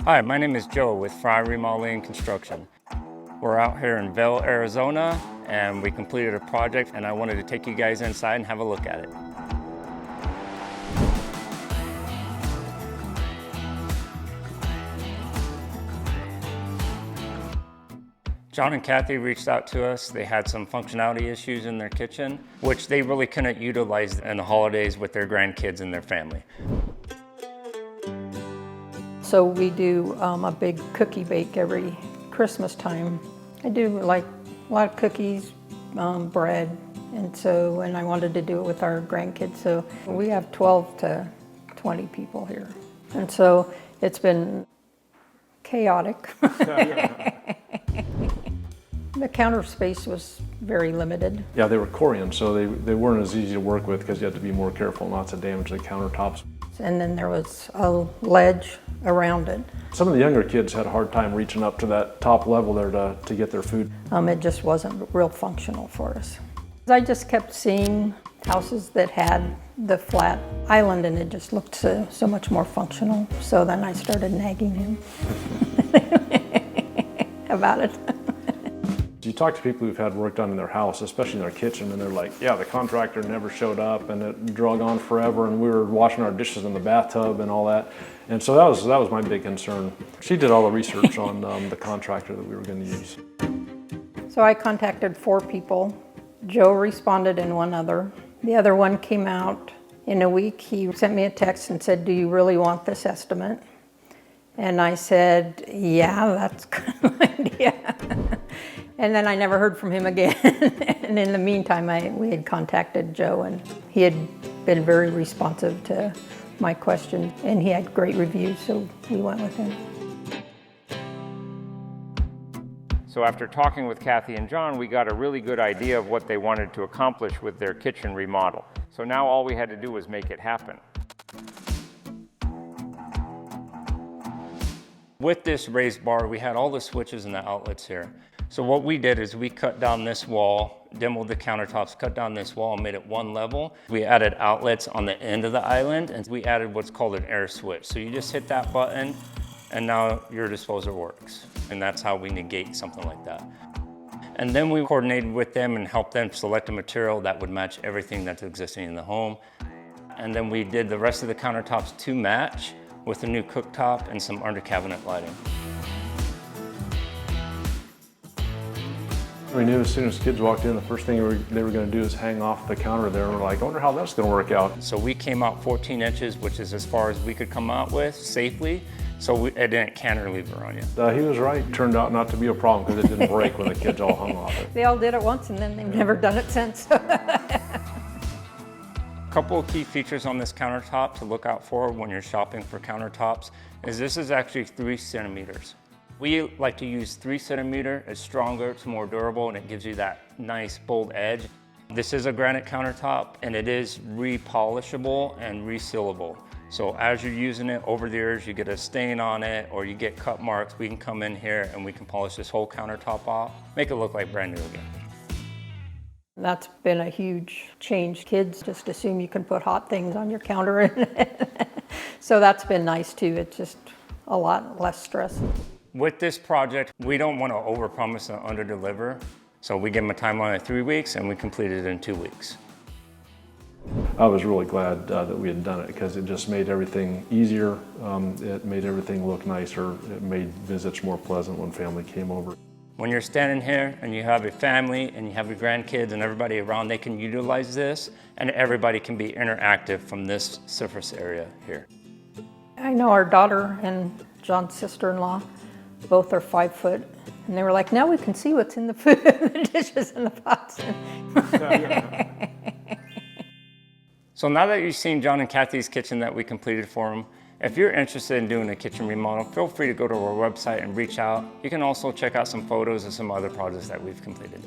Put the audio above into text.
Hi, my name is Joe with Frei Remodeling and Construction. We're out here in Vail, Arizona, and we completed a project, and I wanted to take you guys inside and have a look at it. John and Cathi reached out to us. They had some functionality issues in their kitchen, which they really couldn't utilize in the holidays with their grandkids and their family. So we do a big cookie bake every Christmas time. I do like a lot of cookies, bread, and I wanted to do it with our grandkids. So we have 12 to 20 people here. And so it's been chaotic. The counter space was very limited. Yeah, they were Korean, so they weren't as easy to work with because you had to be more careful not to damage the countertops. And then there was a ledge around it. Some of the younger kids had a hard time reaching up to that top level there to get their food. It just wasn't real functional for us. I just kept seeing houses that had the flat island, and it just looked so much more functional. So then I started nagging him about it. You talk to people who've had work done in their house, especially in their kitchen, and they're like, yeah, the contractor never showed up and it drug on forever and we were washing our dishes in the bathtub and all that. And so that was my big concern. She did all the research on the contractor that we were going to use. So I contacted 4 people. Joe responded and one other. The other one came out in a week. He sent me a text and said, "Do you really want this estimate?" And I said, "Yeah, that's kind of an idea." And then I never heard from him again. And in the meantime, we had contacted Joe, and he had been very responsive to my question, and he had great reviews, so we went with him. So after talking with Cathi and John, we got a really good idea of what they wanted to accomplish with their kitchen remodel. So now all we had to do was make it happen. With this raised bar, we had all the switches and the outlets here. So what we did is we cut down this wall, demoed the countertops, cut down this wall and made it one level. We added outlets on the end of the island, and we added what's called an air switch. So you just hit that button and now your disposer works. And that's how we negate something like that. And then we coordinated with them and helped them select a material that would match everything that's existing in the home. And then we did the rest of the countertops to match with a new cooktop and some under cabinet lighting. We knew as soon as kids walked in, the first thing they were going to do is hang off the counter there, and we're like, I wonder how that's going to work out. So we came out 14 inches, which is as far as we could come out with safely, so it didn't cantilever on you. He was right. Turned out not to be a problem because it didn't break when the kids all hung off it. They all did it once, and then they've never done it since. A couple of key features on this countertop to look out for when you're shopping for countertops is this is actually 3 centimeters. We like to use 3 centimeter. It's stronger, it's more durable, and it gives you that nice bold edge. This is a granite countertop, and it is repolishable and resealable. So as you're using it over the years, you get a stain on it or you get cut marks, we can come in here and we can polish this whole countertop off, make it look like brand new again. That's been a huge change. Kids just assume you can put hot things on your counter. So that's been nice too. It's just a lot less stress. With this project, we don't want to overpromise and underdeliver. So we give them a timeline of 3 weeks and we completed it in 2 weeks. I was really glad that we had done it because it just made everything easier. It made everything look nicer. It made visits more pleasant when family came over. When you're standing here and you have your family and you have your grandkids and everybody around, they can utilize this and everybody can be interactive from this surface area here. I know our daughter and John's sister-in-law, both are 5 foot, and they were like, now we can see what's in the food, the dishes and the pots. So now that you've seen John and Cathi's kitchen that we completed for them, if you're interested in doing a kitchen remodel, feel free to go to our website and reach out. You can also check out some photos of some other projects that we've completed.